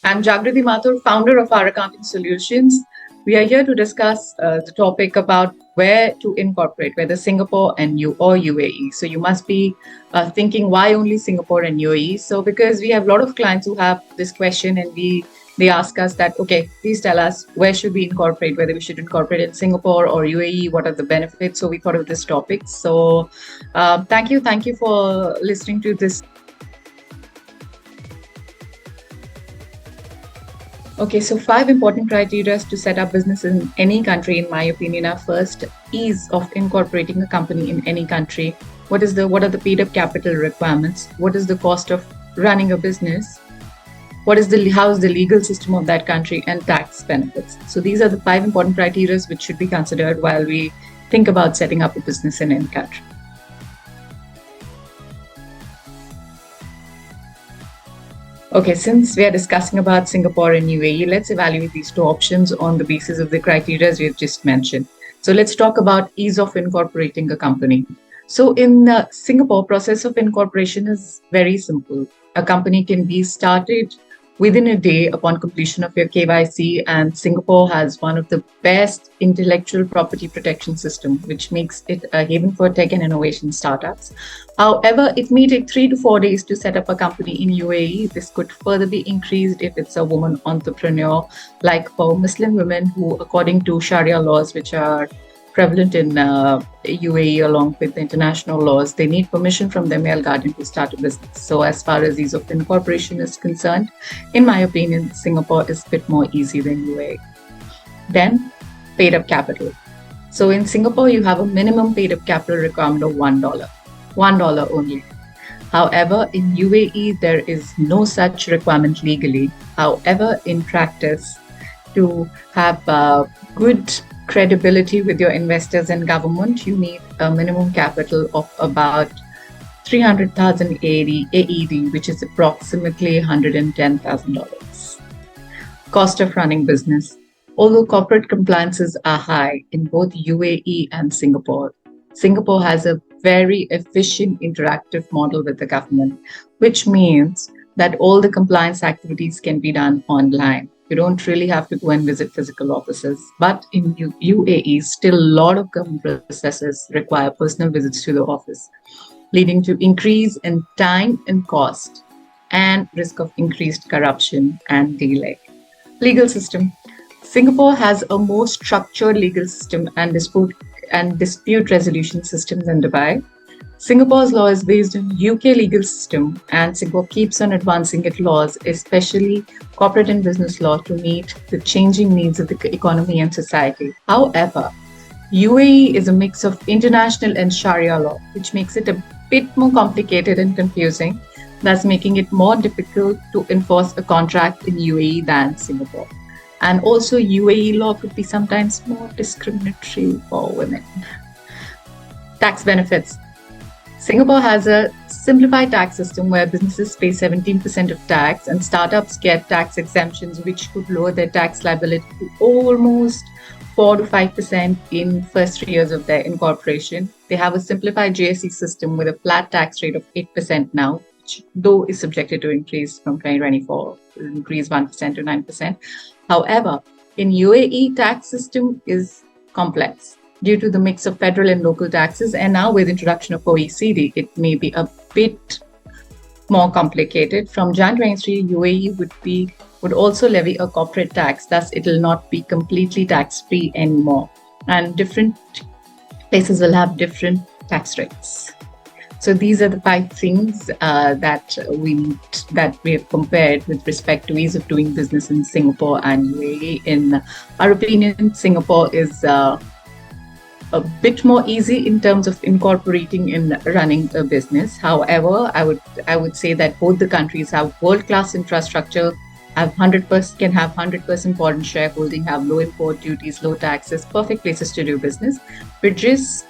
I'm Jagariti Mathur, founder of our accounting solutions. We are here to discuss the topic about where to incorporate, whether Singapore and UAE. So you must be thinking why only Singapore and UAE. So because we have a lot of clients who have this question, and they ask us that, okay, please tell us where should we incorporate, whether we should incorporate in Singapore or UAE, what are the benefits. So we thought of this topic. So thank you for listening to this. Okay, so five important criteria to set up business in any country, in my opinion, are: first, ease of incorporating a company in any country. What are the paid up capital requirements? What is the cost of running a business? How is the legal system of that country, and tax benefits? So these are the five important criteria which should be considered while we think about setting up a business in any country. Okay, since we are discussing about Singapore and UAE, let's evaluate these two options on the basis of the criteria we've just mentioned. So let's talk about ease of incorporating a company. So in Singapore, process of incorporation is very simple. A company can be started within a day upon completion of your KYC, and Singapore has one of the best intellectual property protection system, which makes it a haven for tech and innovation startups. However, it may take 3 to 4 days to set up a company in UAE. This could further be increased if it's a woman entrepreneur, like for Muslim women who, according to Sharia laws, which are prevalent in UAE along with the international laws, they need permission from their male guardian to start a business. So as far as ease of incorporation is concerned, in my opinion, Singapore is a bit more easy than UAE. Then, paid up capital. So in Singapore, you have a minimum paid up capital requirement of $1. $1 only. However, in UAE, there is no such requirement legally. However, in practice, to have good credibility with your investors and government, you need a minimum capital of about 300,000 AED, which is approximately $110,000. Cost of running business. Although corporate compliances are high in both UAE and Singapore, Singapore has a very efficient interactive model with the government, which means that all the compliance activities can be done online. You don't really have to go and visit physical offices. But in UAE, still a lot of government processes require personal visits to the office, leading to increase in time and cost and risk of increased corruption and delay. Legal system. Singapore has a more structured legal system and dispute resolution systems than Dubai. Singapore's law is based on UK legal system, and Singapore keeps on advancing its laws, especially corporate and business law, to meet the changing needs of the economy and society. However, UAE is a mix of international and Sharia law, which makes it a bit more complicated and confusing, thus making it more difficult to enforce a contract in UAE than Singapore. And also, UAE law could be sometimes more discriminatory for women. Tax benefits. Singapore has a simplified tax system where businesses pay 17% of tax and startups get tax exemptions, which could lower their tax liability to almost 4 to 5% in first 3 years of their incorporation. They have a simplified GST system with a flat tax rate of 8% now, which though is subjected to increase from 2024, increase 1% to 9%. However, in UAE, tax system is complex due to the mix of federal and local taxes, and now with introduction of OECD, it may be a bit more complicated. From Jan 23, UAE would also levy a corporate tax, thus it will not be completely tax-free anymore. And different places will have different tax rates. So these are the five things that we have compared with respect to ease of doing business in Singapore and UAE. In our opinion, Singapore is a bit more easy in terms of incorporating and running a business. However, I would say that both the countries have world-class infrastructure, can have 100% foreign shareholding, have low import duties, low taxes, perfect places to do business, which is,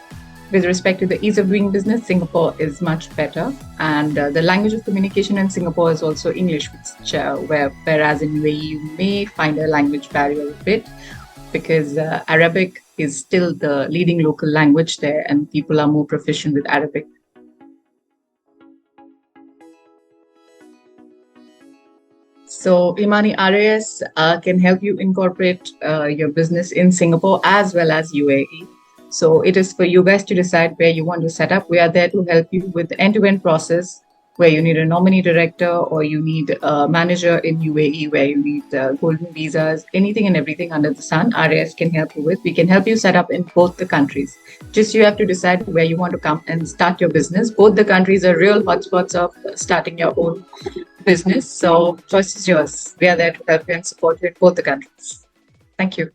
with respect to the ease of doing business, Singapore is much better. And the language of communication in Singapore is also English, whereas in UAE you may find a language barrier a bit, because Arabic is still the leading local language there, and people are more proficient with Arabic. So, Imani, RAS can help you incorporate your business in Singapore as well as UAE. So, it is for you guys to decide where you want to set up. We are there to help you with the end-to-end process where you need a nominee director or you need a manager in UAE where you need golden visas, anything and everything under the sun. RAS can help you with. We can help you set up in both the countries. Just you have to decide where you want to come and start your business. Both the countries are real hotspots of starting your own business. So choice is yours. We are there to help you and support you in both the countries. Thank you.